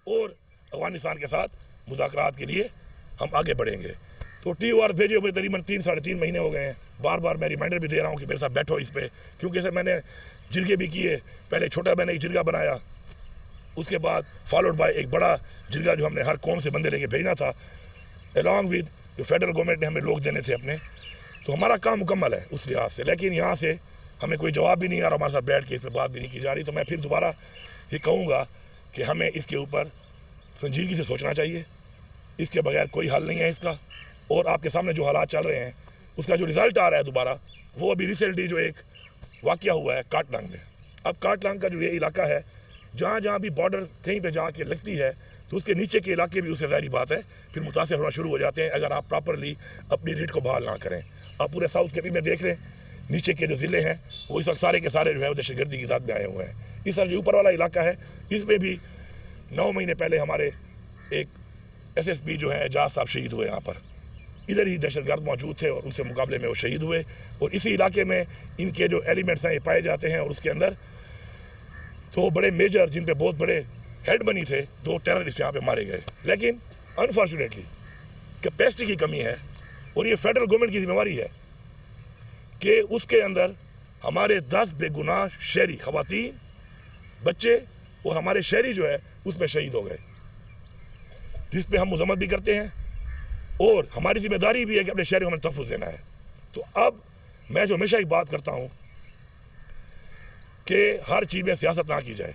اور افغانستان کے ساتھ مذاکرات کے لیے ہم آگے بڑھیں گے. تو ٹی او آر بھیجے ہوئے تقریباً 3-3.5 مہینے ہو گئے ہیں. بار بار میں ریمائنڈر بھی دے رہا ہوں کہ میرے ساتھ بیٹھو اس پہ, کیونکہ اسے میں نے جرگے بھی کیے. پہلے چھوٹا میں نے ایک جرگہ بنایا, اس کے بعد فالوڈ بائی ایک بڑا جرگہ جو ہم نے ہر قوم سے بندے لے کے بھیجنا تھا, along with جو فیڈرل گورنمنٹ نے ہمیں لوگ دینے تھے اپنے. تو ہمارا کام مکمل ہے اس لحاظ سے, لیکن یہاں سے ہمیں کوئی جواب بھی نہیں آ رہا, ہمارے ساتھ بیٹھ کے اس پہ بات بھی نہیں کی جا رہی. تو میں پھر دوبارہ یہ کہوں گا کہ ہمیں اس کے اوپر سنجیدگی سے سوچنا چاہیے. اس کے بغیر کوئی حل نہیں ہے اس کا. اور آپ کے سامنے جو حالات چل رہے ہیں اس کا جو رزلٹ آ رہا ہے دوبارہ, وہ ابھی ریسنٹلی جو ایک واقعہ ہوا ہے کاٹلانگ میں. اب کاٹلانگ کا جو یہ علاقہ ہے, جہاں جہاں بھی بارڈر کہیں پہ جا کے لگتی ہے, تو اس کے نیچے کے علاقے بھی اس سے ظاہری بات ہے پھر متاثر ہونا شروع ہو جاتے ہیں اگر آپ پراپرلی اپنی ریٹ کو بحال نہ کریں. آپ پورے ساؤتھ کے بھی میں دیکھ رہے ہیں, نیچے کے جو ضلع ہیں وہ اس وقت سارے کے سارے جو ہے وہ دہشت گردی کی ذات میں آئے ہوئے ہیں. اس طرح جو اوپر والا علاقہ ہے, اس میں بھی 9 مہینے پہلے ہمارے ایک SSP جو ہے اعجاز صاحب شہید ہوئے. یہاں پر ادھر ہی دہشت گرد موجود تھے اور ان سے مقابلے میں وہ شہید ہوئے. اور اسی علاقے میں ان کے جو ایلیمنٹس ہیں یہ پائے جاتے ہیں, اور اس کے اندر 2 بڑے میجر جن پہ بہت بڑے ہیڈ بنی تھے, 2 ٹیررسٹ یہاں پہ مارے گئے. لیکن انفارچونیٹلی کیپیسٹی کی کمی ہے, اور یہ فیڈرل گورنمنٹ کی ذمہ داری ہے کہ اس کے اندر ہمارے 10 بے گناہ شہری, خواتین, بچے اور ہمارے شہری جو ہے اس میں شہید ہو گئے, جس پہ ہم مذمت بھی کرتے ہیں. اور ہماری ذمہ داری بھی ہے کہ اپنے شہری کو ہمیں تحفظ دینا ہے. تو اب میں جو ہمیشہ ایک بات کرتا ہوں کہ ہر چیز میں سیاست نہ کی جائے.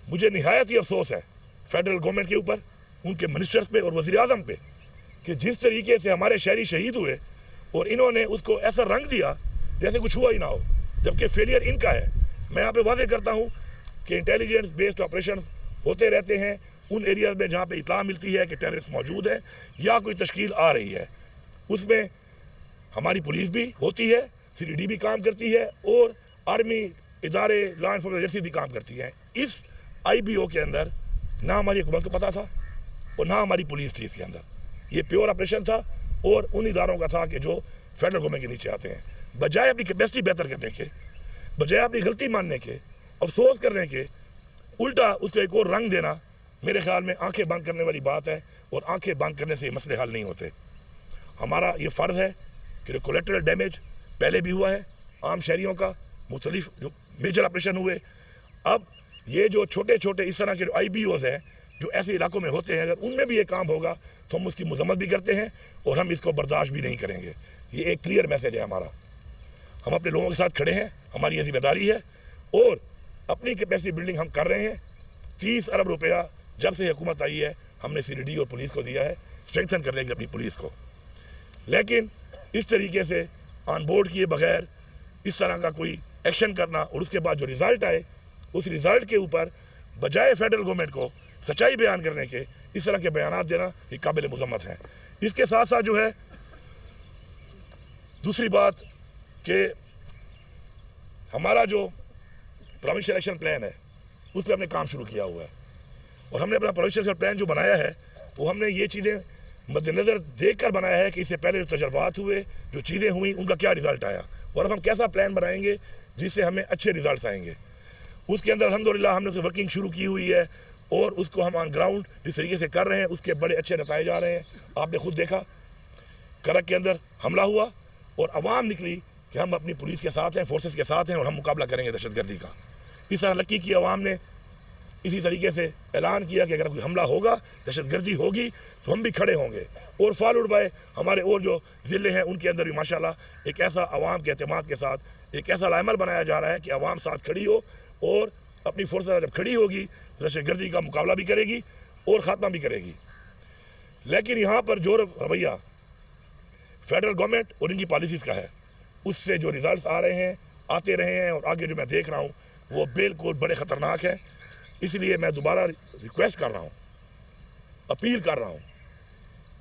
مجھے نہایت ہی افسوس ہے فیڈرل گورنمنٹ کے اوپر, ان کے منسٹرز پہ اور وزیر اعظم پہ, کہ جس طریقے سے ہمارے شہری شہید ہوئے اور انہوں نے اس کو ایسا رنگ دیا جیسے کچھ ہوا ہی نہ ہو, جبکہ فیلئر ان کا ہے. میں یہاں پہ واضح کرتا ہوں کہ انٹیلیجنس بیسڈ آپریشنز ہوتے رہتے ہیں ان ایریاز میں جہاں پہ اطلاع ملتی ہے کہ ٹیررسٹ موجود ہیں یا کوئی تشکیل آ رہی ہے. اس میں ہماری پولیس بھی ہوتی ہے, CRD بھی کام کرتی ہے, اور آرمی ادارے, لا انفورسمنٹ ایجنسی بھی کام کرتی ہیں. اس IBO کے اندر نہ ہماری حکومت کو پتا تھا اور نہ ہماری پولیس تھی اس کے اندر. یہ پیور آپریشن تھا اور ان اداروں کا تھا کہ جو فیڈرل گورنمنٹ کے نیچے آتے ہیں. بجائے اپنی کیپیسٹی بہتر کرنے کے, بجائے اپنی غلطی ماننے کے, افسوس کرنے کے, الٹا اس کو ایک اور رنگ دینا میرے خیال میں آنکھیں بند کرنے والی بات ہے. اور آنکھیں بند کرنے سے یہ مسئلے حل نہیں ہوتے. ہمارا یہ فرض ہے کہ جو کولیٹرل ڈیمیج پہلے بھی ہوا ہے عام شہریوں کا, مختلف جو میجر آپریشن ہوئے, اب یہ جو چھوٹے چھوٹے اس طرح کے جو IBOs ہیں جو ایسے علاقوں میں ہوتے ہیں, اگر ان میں بھی یہ کام ہوگا تو ہم اس کی مذمت بھی کرتے ہیں اور ہم اس کو برداشت بھی نہیں کریں گے. یہ ایک کلیئر میسج ہے ہمارا. ہم اپنے لوگوں کے ساتھ کھڑے ہیں, ہماری یہ ذمہ داری ہے, اور اپنی کیپیسٹی بلڈنگ ہم کر رہے ہیں. 30 ارب روپیہ جب سے حکومت آئی ہے ہم نے CRD اور پولیس کو دیا ہے اسٹرینگتھن کرنے کے لیے اپنی پولیس کو. لیکن اس طریقے سے آن بورڈ کیے بغیر اس طرح کا کوئی ایکشن کرنا, اور اس کے بعد جو رزلٹ آئے اس رزلٹ کے اوپر بجائے فیڈرل گورنمنٹ کو سچائی بیان کرنے کے اس طرح کے بیانات دینا یہ قابل مذمت ہیں. اس کے ساتھ ساتھ جو ہے دوسری بات کہ ہمارا جو پروونشل ایکشن پلان ہے اس پہ ہم نے کام شروع کیا ہوا ہے, اور ہم نے اپنا پروونشل ایکشن پلان جو بنایا ہے وہ ہم نے یہ چیزیں مد نظر دیکھ کر بنایا ہے کہ اس سے پہلے جو تجربات ہوئے, جو چیزیں ہوئیں, ان کا کیا رزلٹ آیا, اور اب ہم کیسا پلان بنائیں گے جس سے ہمیں اچھے رزلٹس آئیں گے. اس کے اندر الحمدللہ ہم نے ورکنگ شروع کی ہوئی ہے, اور اس کو ہم آن گراؤنڈ جس طریقے سے کر رہے ہیں اس کے بڑے اچھے نتائج آ رہے ہیں. آپ نے خود دیکھا کرک کے اندر حملہ ہوا اور عوام نکلی کہ ہم اپنی پولیس کے ساتھ ہیں, فورسز کے ساتھ ہیں, اور ہم مقابلہ کریں گے دہشت گردی کا. اس طرح لکی کی عوام نے اسی طریقے سے اعلان کیا کہ اگر کوئی حملہ ہوگا, دہشت گردی ہوگی تو ہم بھی کھڑے ہوں گے. اور فالوڈ بائی ہمارے اور جو ضلع ہیں ان کے اندر بھی ماشاءاللہ ایک ایسا عوام کے اعتماد کے ساتھ ایک ایسا لائمل بنایا جا رہا ہے کہ عوام ساتھ کھڑی ہو, اور اپنی فورسز جب کھڑی ہوگی تو دہشت گردی کا مقابلہ بھی کرے گی اور خاتمہ بھی کرے گی. لیکن یہاں پر جو رویہ فیڈرل گورنمنٹ اور ان کی پالیسیز کا ہے, اس سے جو ریزلٹس آ رہے ہیں, آتے رہے ہیں, اور آگے جو میں دیکھ رہا ہوں وہ بالکل بڑے خطرناک ہے. اس لیے میں دوبارہ ریکویسٹ کر رہا ہوں, اپیل کر رہا ہوں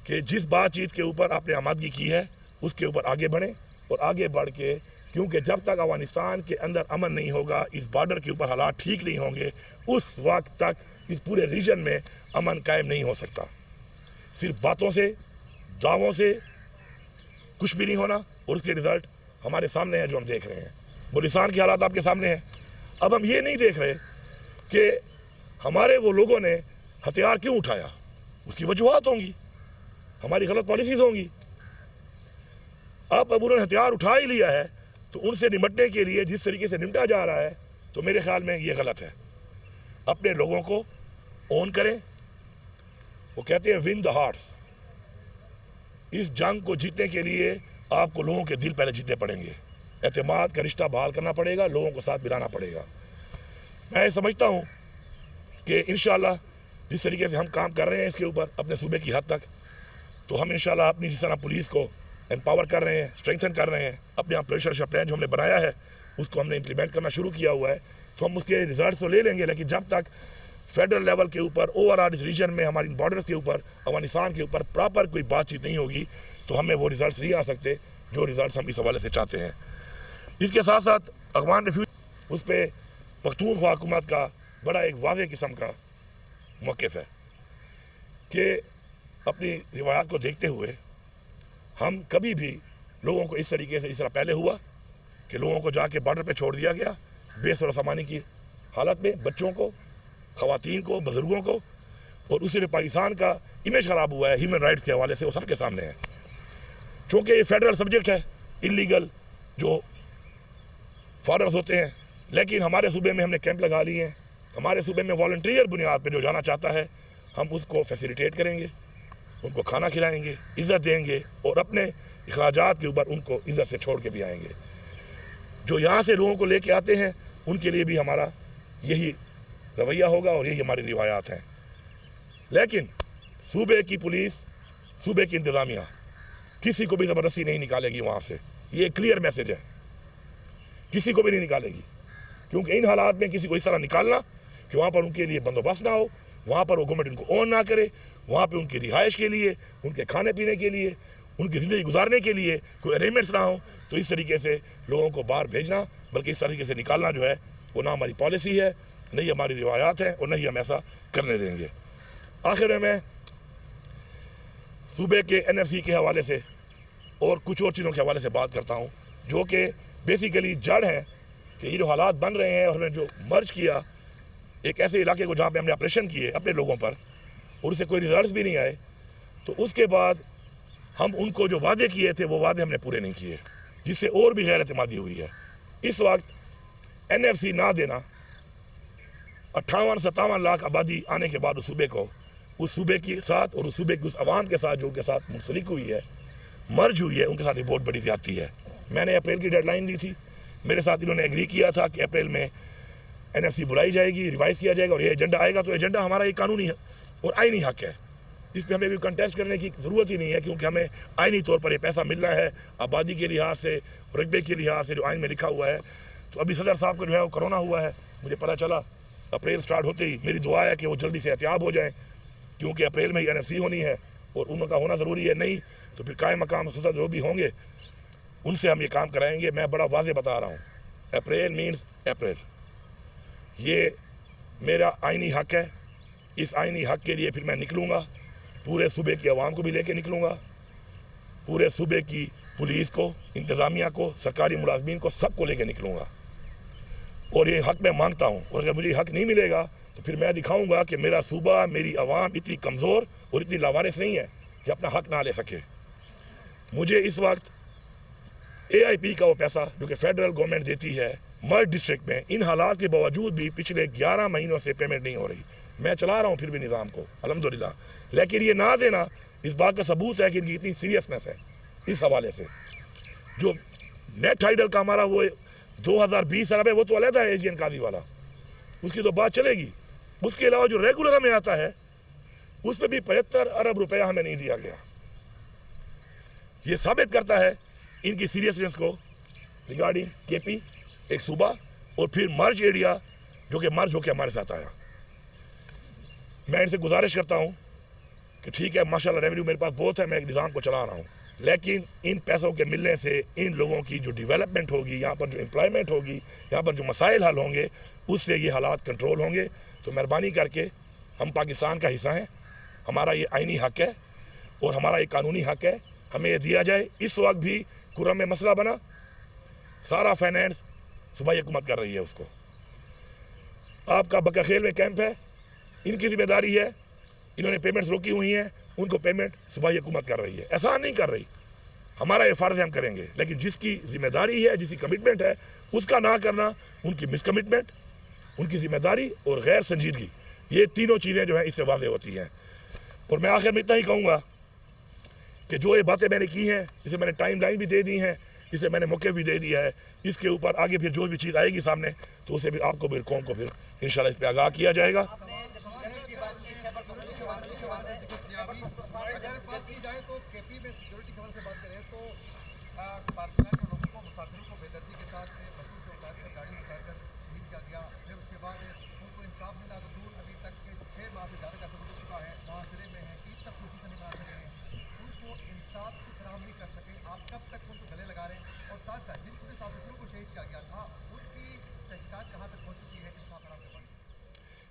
کہ جس بات چیت کے اوپر آپ نے آمادگی کی ہے اس کے اوپر آگے بڑھیں, اور آگے بڑھ کے, کیونکہ جب تک افغانستان کے اندر امن نہیں ہوگا, اس بارڈر کے اوپر حالات ٹھیک نہیں ہوں گے, اس وقت تک اس پورے ریجن میں امن قائم نہیں ہو سکتا. صرف باتوں سے, دعووں سے کچھ بھی نہیں ہونا, اور اس کے رزلٹ ہمارے سامنے ہیں جو ہم دیکھ رہے ہیں. بلوچستان کے حالات آپ کے سامنے ہیں. اب ہم یہ نہیں دیکھ رہے کہ ہمارے وہ لوگوں نے ہتھیار کیوں اٹھایا؟ اس کی وجوہات ہوں گی، ہماری غلط پالیسیز ہوں گی۔ اب انہوں نے ہتھیار اٹھا ہی لیا ہے تو ان سے نمٹنے کے لیے جس طریقے سے نمٹا جا رہا ہے تو میرے خیال میں یہ غلط ہے۔ اپنے لوگوں کو اون کریں، وہ کہتے ہیں ون دا ہارٹس۔ اس جنگ کو جیتنے کے لیے آپ کو لوگوں کے دل پہلے جیتنے پڑیں گے، اعتماد کا رشتہ بحال کرنا پڑے گا، لوگوں کو ساتھ ملانا پڑے گا۔ میں سمجھتا ہوں کہ انشاءاللہ جس طریقے سے ہم کام کر رہے ہیں اس کے اوپر اپنے صوبے کی حد تک، تو ہم انشاءاللہ اپنی جس طرح پولیس کو امپاور کر رہے ہیں، اسٹرینتھن کر رہے ہیں، اپنے آپریشن پلان جو ہم نے بنایا ہے اس کو ہم نے امپلیمنٹ کرنا شروع کیا ہوا ہے، تو ہم اس کے ریزلٹس تو لے لیں گے، لیکن جب تک فیڈرل لیول کے اوپر اوور آل اس ریجن میں ہماری بارڈرز کے اوپر افغانستان کے اوپر پراپر کوئی بات چیت نہیں ہوگی تو ہمیں وہ ریزلٹس نہیں آ سکتے جو ریزلٹس ہم اس حوالے سے چاہتے ہیں۔ اس کے ساتھ ساتھ افغان ریفیوجی اس پہ پختونخوا حکومت کا بڑا ایک واضح قسم کا موقف ہے کہ اپنی روایات کو دیکھتے ہوئے ہم کبھی بھی لوگوں کو اس طریقے سے جس طرح پہلے ہوا کہ لوگوں کو جا کے بارڈر پہ چھوڑ دیا گیا بے سر و سامانی کی حالت میں، بچوں کو، خواتین کو، بزرگوں کو، اور اس سے پاکستان کا امیج خراب ہوا ہے ہیومن رائٹس کے حوالے سے، وہ سب کے سامنے ہے۔ چونکہ یہ فیڈرل سبجیکٹ ہے، انلیگل جو فارنرز ہوتے ہیں، لیکن ہمارے صوبے میں ہم نے کیمپ لگا لیے ہیں، ہمارے صوبے میں والنٹیئر بنیاد پہ جو جانا چاہتا ہے ہم اس کو فیسیلیٹیٹ کریں گے، ان کو کھانا کھلائیں گے، عزت دیں گے، اور اپنے اخراجات کے اوپر ان کو عزت سے چھوڑ کے بھی آئیں گے۔ جو یہاں سے لوگوں کو لے کے آتے ہیں ان کے لیے بھی ہمارا یہی رویہ ہوگا اور یہی ہماری روایات ہیں۔ لیکن صوبے کی پولیس، صوبے کی انتظامیہ کسی کو بھی زبردستی نہیں نکالے گی وہاں سے، یہ ایک کلیئر میسج ہے، کسی کو بھی نہیں نکالے گی، کیونکہ ان حالات میں کسی کو اس طرح نکالنا کہ وہاں پر ان کے لیے بندوبست نہ ہو، وہاں پر وہ گورنمنٹ ان کو اون نہ کرے، وہاں پہ ان کی رہائش کے لیے، ان کے کھانے پینے کے لیے، ان کی زندگی گزارنے کے لیے کوئی ارینجمنٹس نہ ہو، تو اس طریقے سے لوگوں کو باہر بھیجنا بلکہ اس طریقے سے نکالنا جو ہے وہ نہ ہماری پالیسی ہے، نہ ہی ہماری روایات ہیں، اور نہ ہی ہم ایسا کرنے دیں گے۔ آخر میں صوبے کے NFC کے حوالے سے اور کچھ اور چیزوں کے حوالے سے بات کرتا ہوں جو کہ بیسیکلی جڑ ہے کہ یہ جو حالات بن رہے ہیں، اور ہم نے جو مرج کیا ایک ایسے علاقے کو جہاں پہ ہم نے آپریشن کیے اپنے لوگوں پر اور اس سے کوئی ریزلٹس بھی نہیں آئے، تو اس کے بعد ہم ان کو جو وعدے کیے تھے وہ وعدے ہم نے پورے نہیں کیے، جس سے اور بھی غیر اعتمادی ہوئی ہے۔ اس وقت NFC نہ دینا، 58-57 لاکھ آبادی آنے کے بعد اس صوبے کو، اس صوبے کے ساتھ اور اس صوبے کی اس عوام کے ساتھ جو ان کے ساتھ منسلک ہوئی ہے، مرج ہوئی ہے، ان کے ساتھ ایک بہت بڑی زیادتی ہے۔ میں نے اپریل کی ڈیڈ لائن دی تھی، میرے ساتھ انہوں نے ایگری کیا تھا کہ اپریل میں NFC بلائی جائے گی، ریوائز کیا جائے گا، اور یہ ایجنڈا آئے گا، تو ایجنڈا ہمارا یہ قانونی اور آئینی حق ہے، اس پہ ہمیں کوئی کنٹیسٹ کرنے کی ضرورت ہی نہیں ہے، کیونکہ ہمیں آئینی طور پر یہ پیسہ مل رہا ہے آبادی کے لحاظ سے، رقبے کے لحاظ سے جو آئین میں لکھا ہوا ہے۔ تو ابھی صدر صاحب کو جو ہے وہ کرونا ہوا ہے، مجھے پتہ چلا اپریل سٹارٹ ہوتے ہی، میری دعا ہے کہ وہ جلدی سے احتیاط ہو جائیں، کیونکہ اپریل میں NFC ہونی ہے اور ان کا ہونا ضروری ہے، نہیں تو پھر قائم مقام صدر جو بھی ہوں گے ان سے ہم یہ کام کرائیں گے۔ میں بڑا واضح بتا رہا ہوں، اپریل مینز اپریل، یہ میرا آئینی حق ہے، اس آئینی حق کے لیے پھر میں نکلوں گا، پورے صوبے کی عوام کو بھی لے کے نکلوں گا، پورے صوبے کی پولیس کو، انتظامیہ کو، سرکاری ملازمین کو، سب کو لے کے نکلوں گا، اور یہ حق میں مانگتا ہوں، اور اگر مجھے حق نہیں ملے گا تو پھر میں دکھاؤں گا کہ میرا صوبہ، میری عوام اتنی کمزور اور اتنی لاوارث نہیں ہے کہ اپنا حق نہ لے سکے۔ مجھے اس وقت AIP کا وہ پیسہ جو کہ فیڈرل گورنمنٹ دیتی ہے مرج ڈسٹرکٹ میں، ان حالات کے باوجود بھی پچھلے 11 مہینوں سے پیمنٹ نہیں ہو رہی، میں چلا رہا ہوں پھر بھی نظام کو الحمدللہ، لیکن یہ نہ دینا اس بات کا ثبوت ہے کہ ان کی اتنی سیریسنس ہے۔ اس حوالے سے جو نیٹ ٹائیڈل کا ہمارا وہ 2020 ارب ہے، وہ تو علیحدہ ہے AGN قاضی والا، اس کی تو بات چلے گی، اس کے علاوہ جو ریگولر ہمیں آتا ہے اس پہ بھی 75 ارب روپیہ ہمیں نہیں دیا گیا۔ یہ ثابت کرتا ہے ان کی سیریسنس کو ریگارڈنگ KP ایک صوبہ، اور پھر مرج ایریا جو کہ مرج ہو کے ہمارے ساتھ آیا۔ میں ان سے گزارش کرتا ہوں کہ ٹھیک ہے، ماشاءاللہ ریونیو میرے پاس بہت ہے، میں ایک نظام کو چلا رہا ہوں، لیکن ان پیسوں کے ملنے سے ان لوگوں کی جو ڈیولپمنٹ ہوگی، یہاں پر جو امپلائمنٹ ہوگی، یہاں پر جو مسائل حل ہوں گے، اس سے یہ حالات کنٹرول ہوں گے۔ تو مہربانی کر کے، ہم پاکستان کا حصہ ہیں، ہمارا یہ آئینی حق ہے اور ہمارا یہ قانونی حق ہے، ہمیں یہ دیا جائے۔ اس وقت بھی کرم میں مسئلہ بنا، سارا فائنینس صوبائی حکومت کر رہی ہے اس کو۔ آپ کا بکا خیل میں کیمپ ہے، ان کی ذمہ داری ہے, انہوں نے پیمنٹس روکی ہوئی ہیں, ان کو پیمنٹ صوبائی حکومت کر رہی ہے, احسان نہیں کر رہی. ہمارا یہ فرض ہے, ہم کریں گے, لیکن جس کی ذمہ داری ہے, جس کی کمٹمنٹ ہے, اس کا نہ کرنا ان کی مس کمٹمنٹ, ان کی ذمہ داری اور غیر سنجیدگی, یہ تینوں چیزیں جو ہیں اس سے واضح ہوتی ہیں. اور میں آخر میں اتنا ہی کہوں گا کہ جو یہ باتیں میں نے کی ہیں, اسے میں نے ٹائم لائن بھی دے دی ہیں, اسے میں نے موقع بھی دے دیا ہے, اس کے اوپر آگے پھر جو بھی چیز آئے گی سامنے تو اسے پھر آپ کو پھر قوم کو پھر انشاءاللہ اس پہ آگاہ کیا جائے گا.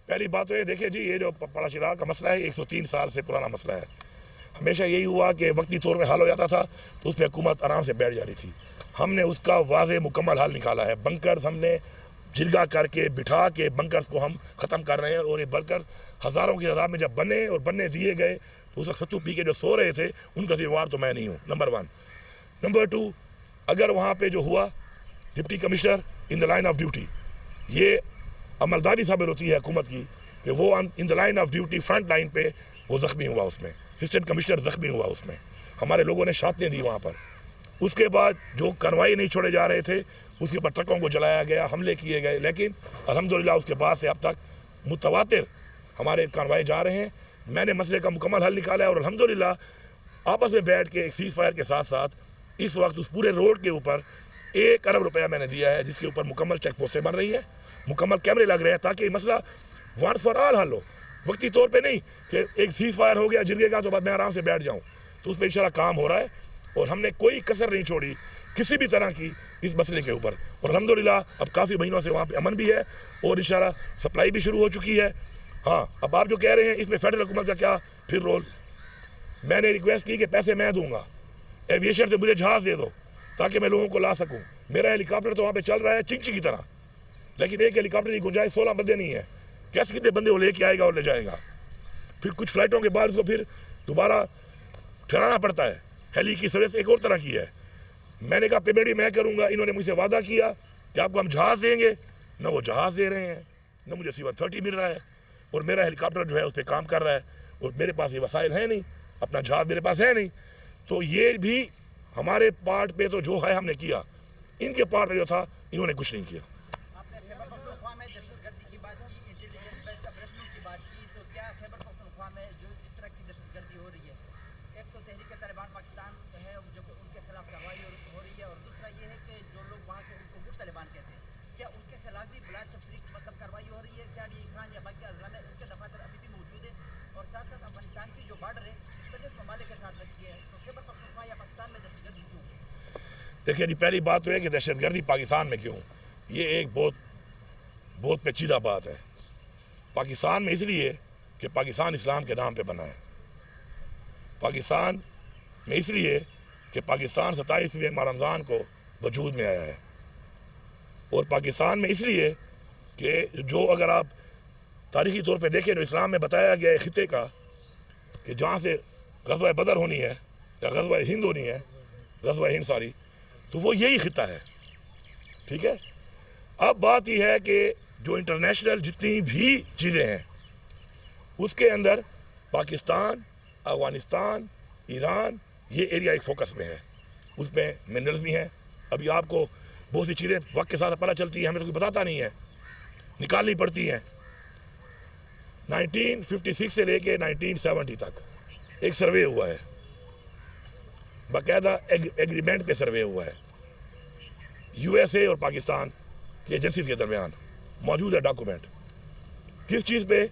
پہلی بات تو یہ دیکھیں جی, یہ جو پڑا چراغ کا مسئلہ ہے 103 سال سے پرانا مسئلہ ہے. ہمیشہ یہی ہوا کہ وقتی طور پہ حل ہو جاتا تھا تو اس میں حکومت آرام سے بیٹھ جاتی تھی. ہم نے اس کا واضح مکمل حل نکالا ہے. بنکرز ہم نے جرگا کر کے بٹھا کے بنکرز کو ہم ختم کر رہے ہیں, اور یہ بنکر ہزاروں کی تعداد میں جب بنے اور بننے دیے گئے تو اس وقت ستو پی کے جو سو رہے تھے ان کا ذمہ وار تو میں نہیں ہوں, نمبر 1. نمبر 2, اگر وہاں پہ جو ہوا deputy commissioner in the line of duty, یہ عملداری ثابت ہوتی ہے حکومت کی کہ وہ in the line of duty front line پہ وہ زخمی ہوا, اس میں اسسٹنٹ کمشنر زخمی ہوا, اس میں ہمارے لوگوں نے شہادتیں دی وہاں پر. اس کے بعد جو کارروائی نہیں چھوڑے جا رہے تھے اس کے اوپر ٹرکوں کو جلایا گیا, حملے کیے گئے, لیکن الحمدللہ اس کے بعد سے اب تک متواتر ہمارے کارروائی جا رہے ہیں. میں نے مسئلے کا مکمل حل نکالا ہے, اور الحمدللہ آپس میں بیٹھ کے ایک سیز فائر کے ساتھ ساتھ اس وقت اس پورے روڈ کے اوپر 1 ارب روپیہ میں نے دیا ہے, جس کے اوپر مکمل چیک پوسٹیں بن رہی ہیں, مکمل کیمرے لگ رہے ہیں, تاکہ یہ مسئلہ ونس فار آل حل ہو. وقتی طور پہ نہیں کہ ایک سیز فائر ہو گیا جرگے کا تو بعد میں آرام سے بیٹھ جاؤں. تو اس پہ انشاءاللہ کام ہو رہا ہے, اور ہم نے کوئی کسر نہیں چھوڑی کسی بھی طرح کی اس مسئلے کے اوپر. اور الحمدللہ اب کافی مہینوں سے وہاں پہ امن بھی ہے, اور انشاءاللہ سپلائی بھی شروع ہو چکی ہے. ہاں, اب آپ جو کہہ رہے ہیں اس میں فیڈرل حکومت کا کیا پھر رول, میں نے ریکویسٹ کی کہ پیسے میں دوں گا, ایویشن سے مجھے جہاز دے دو تاکہ میں لوگوں کو لا سکوں. میرا ہیلی کاپٹر تو وہاں پہ چل رہا ہے چنچی کی طرح, لیکن ایک ہیلی کاپٹر کی گنجائش 16 بندے نہیں ہے. کیسے کتنے بندے وہ لے کے آئے گا اور لے جائے گا؟ پھر کچھ فلائٹوں کے بعد اس کو پھر دوبارہ ٹھہرانا پڑتا ہے. ہیلی کی سروس ایک اور طرح کی ہے. میں نے کہا پیمنٹ بھی میں کروں گا. انہوں نے مجھ سے وعدہ کیا کہ آپ کو ہم جہاز دیں گے, نہ وہ جہاز دے رہے ہیں, نہ مجھے C-130 مل رہا ہے, اور میرا ہیلی کاپٹر جو ہے اس پہ کام کر رہا ہے, اور میرے پاس یہ وسائل ہیں نہیں, اپنا جہاز میرے پاس ہے نہیں. تو یہ بھی ہمارے پارٹ پہ تو جو ہے ہم نے کیا, ان کے پارٹ پہ جو تھا انہوں نے کچھ نہیں کیا. دیکھیے جی, پہلی بات تو ہے کہ دہشت گردی پاکستان میں کیوں, یہ ایک بہت پیچیدہ بات ہے. پاکستان میں اس لیے کہ پاکستان اسلام کے نام پہ بنا ہے. پاکستان میں اس لیے کہ پاکستان 27ویں ماہ رمضان کو وجود میں آیا ہے. اور پاکستان میں اس لیے کہ جو اگر آپ تاریخی طور پہ دیکھیں جو اسلام میں بتایا گیا ہے خطے کا, کہ جہاں سے غزوہ بدر ہونی ہے یا غزوہ ہند ہونی ہے, غزوہ ہند سوری, تو وہ یہی خطہ ہے. ٹھیک ہے, اب بات یہ ہے کہ جو انٹرنیشنل جتنی بھی چیزیں ہیں اس کے اندر پاکستان, افغانستان, ایران, یہ ایریا ایک فوکس میں ہے. اس میں منرلز بھی ہیں. ابھی آپ کو بہت سی چیزیں وقت کے ساتھ پتہ چلتی ہیں, ہمیں تو کوئی بتاتا نہیں ہے, نکالنی پڑتی ہیں. 1956 سے لے کے 1970 تک ایک سروے ہوا ہے, باقاعدہ ایگریمنٹ پہ سروے ہوا ہے, USA اور پاکستان کی ایجنسیز کے درمیان موجود ہے ڈاکومنٹ. کس چیز پہ؟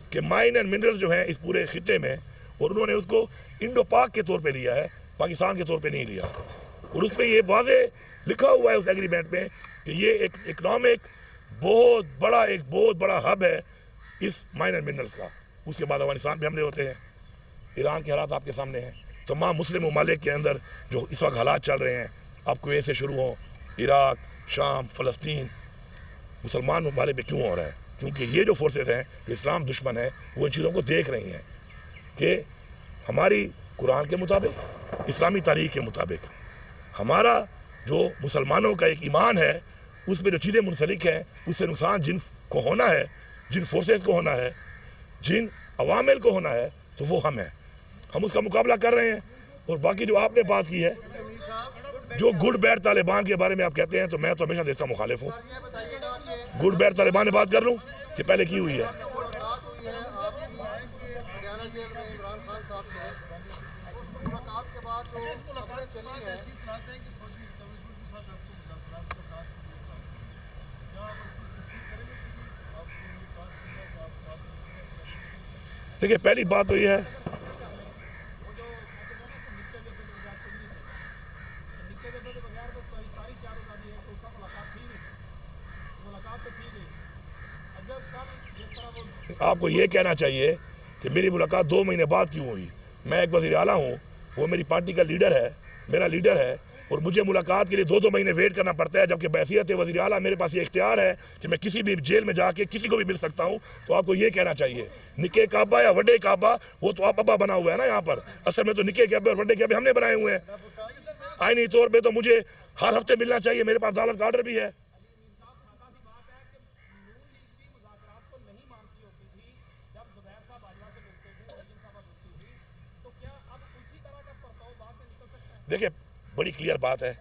کہ مائن اینڈ منرل جو ہیں اس پورے خطے میں, اور انہوں نے اس کو انڈو پاک کے طور پہ لیا ہے, پاکستان کے طور پہ نہیں لیا. اور اس پہ یہ واضح لکھا ہوا ہے اس ایگریمنٹ میں کہ یہ ایک اکنامک بہت بڑا ہب ہے اس مائن اینڈ منرلز کا. اس کے بعد افغانستان پہ حملے ہوتے ہیں, ایران کے حالات آپ کے سامنے ہیں, تمام مسلم ممالک کے اندر جو اس وقت حالات چل رہے ہیں, آپ کویت سے شروع ہوں, عراق, شام, فلسطین, مسلمان ممالک پہ کیوں ہو رہا ہے؟ کیونکہ یہ جو فورسز ہیں جو اسلام دشمن ہیں وہ ان چیزوں کو دیکھ رہی ہیں کہ ہماری قرآن کے مطابق اسلامی تاریخ کے مطابق ہمارا جو مسلمانوں کا ایک ایمان ہے اس میں جو چیزیں منسلک ہیں اس سے نقصان جن کو ہونا ہے، جن فورسز کو ہونا ہے، جن عوامل کو ہونا ہے، تو وہ ہم ہیں، ہم اس کا مقابلہ کر رہے ہیں۔ اور باقی جو آپ نے بات کی ہے جو گڈ بیڈ طالبان کے بارے میں آپ کہتے ہیں تو میں تو ہمیشہ سے اس کا مخالف ہوں۔ گڈ بیڈ طالبان نے بات کر لوں کہ پہلے کی ہوئی ہے۔ دیکھیں پہلی بات تو یہ ہے آپ کو یہ کہنا چاہیے کہ میری ملاقات 2 مہینے بعد کیوں ہوئی۔ میں ایک وزیر اعلیٰ ہوں، وہ میری پارٹی کا لیڈر ہے، میرا لیڈر ہے، اور مجھے ملاقات کے لیے 2 مہینے ویٹ کرنا پڑتا ہے، جبکہ بحیثیت وزیر اعلیٰ میرے پاس یہ اختیار ہے کہ میں کسی بھی جیل میں جا کے کسی کو بھی مل سکتا ہوں۔ تو آپ کو یہ کہنا چاہیے نکے کعبہ یا وڈے کعبہ وہ تو آپ ابا بنا ہوا ہے نا یہاں پر، اصل میں تو نکے کعبے اور وڈے کعبے ہم نے بنائے ہوئے ہیں۔ آئینی طور پہ تو مجھے ہر ہفتے ملنا چاہیے، میرے پاس عدالت کا آرڈر بھی ہے۔ دیکھیں بڑی کلیئر بات ہے،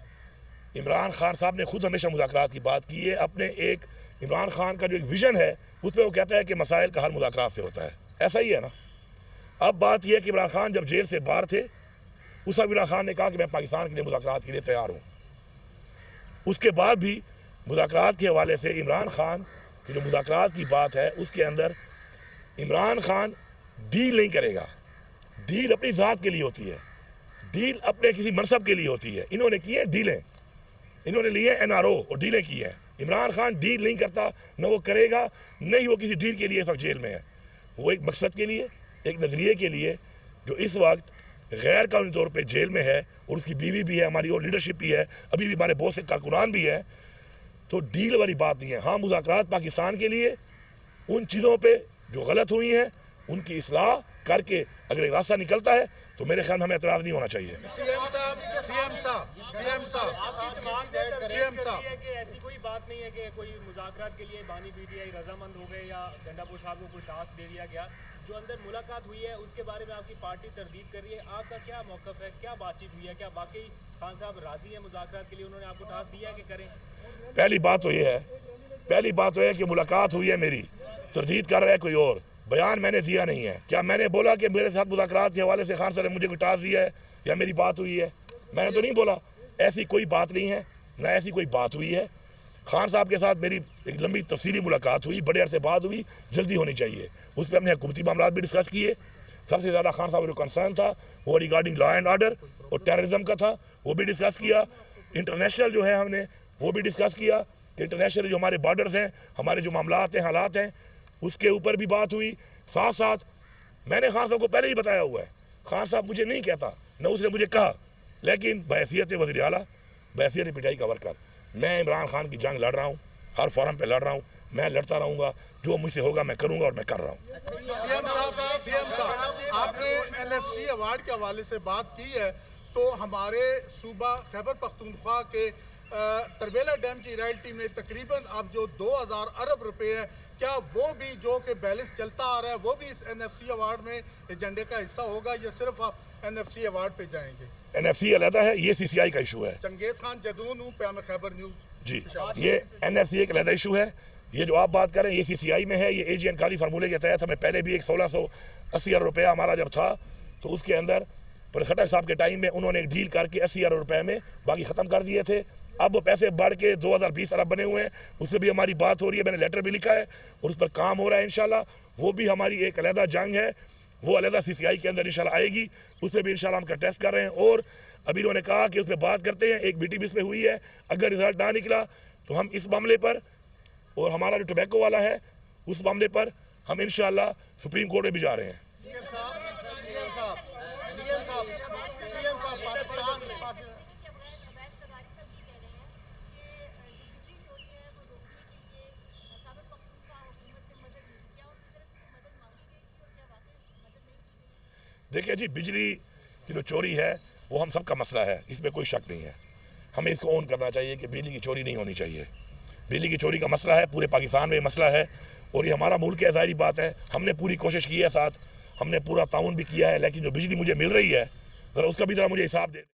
عمران خان صاحب نے خود ہمیشہ مذاکرات کی بات کی ہے، اپنے ایک عمران خان کا جو ایک ویژن ہے اس پہ وہ کہتا ہے کہ مسائل کا حل مذاکرات سے ہوتا ہے، ایسا ہی ہے نا۔ اب بات یہ ہے کہ عمران خان جب جیل سے باہر تھے اس وقت عمران خان نے کہا کہ میں پاکستان کے لیے مذاکرات کے لیے تیار ہوں۔ اس کے بعد بھی مذاکرات کے حوالے سے عمران خان کی جو مذاکرات کی بات ہے اس کے اندر عمران خان ڈیل نہیں کرے گا، ڈیل اپنی ذات کے لیے ہوتی ہے، ڈیل اپنے کسی منصب کے لیے ہوتی ہے۔ انہوں نے کی ہیں ڈیلیں، انہوں نے لیے NRO اور ڈیلیں کی ہیں۔ عمران خان ڈیل نہیں کرتا، نہ وہ کرے گا، نہیں وہ کسی ڈیل کے لیے اس وقت جیل میں ہے۔ وہ ایک مقصد کے لیے، ایک نظریے کے لیے جو اس وقت غیر قانونی طور پہ جیل میں ہے، اور اس کی بیوی بھی ہے، ہماری اور لیڈرشپ بھی ہے، ابھی بھی ہمارے بہت سے کارکنان بھی ہیں، تو ڈیل والی بات نہیں ہے۔ ہاں مذاکرات پاکستان کے لیے ان چیزوں پہ جو غلط ہوئی ہیں ان کی اصلاح کر کے اگر ایک راستہ نکلتا ہے تو میرے خیال میں ہمیں اعتراض نہیں ہونا چاہیے۔ ایسی کوئی بات نہیں ہے کہ کوئی مذاکرات کے لیے بانی PTI رضامند ہو گئے یا ڈنڈا پور صاحب کو کوئی ٹاسک دے دیا گیا، جو اندر ملاقات ہوئی ہے اس کے بارے میں آپ کی پارٹی تردید کر رہی ہے، آپ کا کیا موقف ہے، کیا بات چیت ہوئی ہے، کیا واقعی خان صاحب راضی ہیں مذاکرات کے لیے، انہوں نے آپ کو ٹاسک دیا ہے کہ کریں؟ پہلی بات تو یہ ہے کہ ملاقات ہوئی ہے میری، تردید کر رہا ہے کوئی اور، بیان میں نے دیا نہیں ہے۔ کیا میں نے بولا کہ میرے ساتھ مذاکرات کے حوالے سے خان صاحب نے مجھے کوئی ٹاسک دیا ہے یا میری بات ہوئی ہے؟ میں نے تو نہیں بولا، ایسی کوئی بات نہیں ہے، نہ ایسی کوئی بات ہوئی ہے۔ خان صاحب کے ساتھ میری ایک لمبی تفصیلی ملاقات ہوئی، بڑے عرصے بعد ہوئی، جلدی ہونی چاہیے۔ اس پہ ہم نے حکومتی معاملات بھی ڈسکس کیے۔ سب سے زیادہ خان صاحب جو کنسرن تھا وہ ریگارڈنگ لا اینڈ آرڈر اور ٹیررزم کا تھا، وہ بھی ڈسکس کیا۔ انٹرنیشنل جو ہے ہم نے وہ بھی ڈسکس کیا کہ انٹرنیشنل جو ہمارے بارڈرز ہیں، ہمارے جو معاملات ہیں، حالات ہیں، اس کے اوپر بھی بات ہوئی۔ ساتھ ساتھ میں نے خان صاحب کو پہلے ہی بتایا ہوا ہے، خان صاحب مجھے نہیں کہتا، نہ اس نے مجھے کہا، لیکن بحیثیت وزیر اعلیٰ، بحیثیت PTI کا ورکر، میں عمران خان کی جنگ لڑ رہا ہوں، ہر فورم پہ لڑ رہا ہوں، میں لڑتا رہوں گا، جو مجھ سے ہوگا میں کروں گا اور میں کر رہا ہوں۔ سی ایم صاحب آپ نے NFC ایوارڈ کے حوالے سے بات کی ہے، تو ہمارے صوبہ خیبر پختونخوا کے تربیلا ڈیم کی رائلٹی میں تقریباً اب جو 2000 ارب روپے ہیں، کیا وہ بھی جو کہ بیلنس چلتا آ رہا ہے وہ بھی اس NFC ایوارڈ میں ایجنڈے کا حصہ ہوگا، یا صرف آپ NFC ایوارڈ پہ جائیں گے؟ NFC علیحدہ ہے، یہ CCI کا ایشو ہے۔ چنگیز خان جدون ہوں، پیام خیبر نیوز۔ جی یہ NFC ایک علیحدہ ایشو ہے، یہ جو آپ بات کر رہے ہیں یہ CCI میں ہے۔ یہ AGN قاضی فارمولے کے تحت ہمیں پہلے بھی ایک 1680 ارب روپیہ ہمارا جب تھا تو اس کے اندر پرکھٹر صاحب کے ٹائم میں انہوں نے ایک ڈیل کر کے 80 ارب روپے میں باقی ختم کر دیے تھے۔ اب وہ پیسے بڑھ کے 2020 ارب بنے ہوئے ہیں، اس سے بھی ہماری بات ہو رہی ہے، میں نے لیٹر بھی لکھا ہے اور اس پر کام ہو رہا ہے انشاءاللہ۔ وہ بھی ہماری ایک علیحدہ جنگ ہے، وہ علیحدہ CCI کے اندر انشاءاللہ آئے گی، اس سے بھی انشاءاللہ ہم کنٹیسٹ کر رہے ہیں۔ اور ابھی انہوں نے کہا کہ اس پہ بات کرتے ہیں، ایک BT بھی اس پہ ہوئی ہے، اگر رزلٹ نہ نکلا تو ہم اس معاملے پر اور ہمارا جو ٹوبیکو والا ہے اس معاملے پر ہم انشاءاللہ سپریم کورٹ میں بھی جا رہے ہیں۔ دیکھیں جی بجلی کی جو چوری ہے وہ ہم سب کا مسئلہ ہے, اس میں کوئی شک نہیں ہے. ہمیں اس کو اون کرنا چاہیے کہ بجلی کی چوری نہیں ہونی چاہیے. بجلی کی چوری کا مسئلہ ہے, پورے پاکستان میں یہ مسئلہ ہے اور یہ ہمارا ملک ہے, ظاہری بات ہے. ہم نے پوری کوشش کی ہے, ساتھ ہم نے پورا تعاون بھی کیا ہے, لیکن جو بجلی مجھے مل رہی ہے ذرا اس کا بھی ذرا مجھے حساب دے.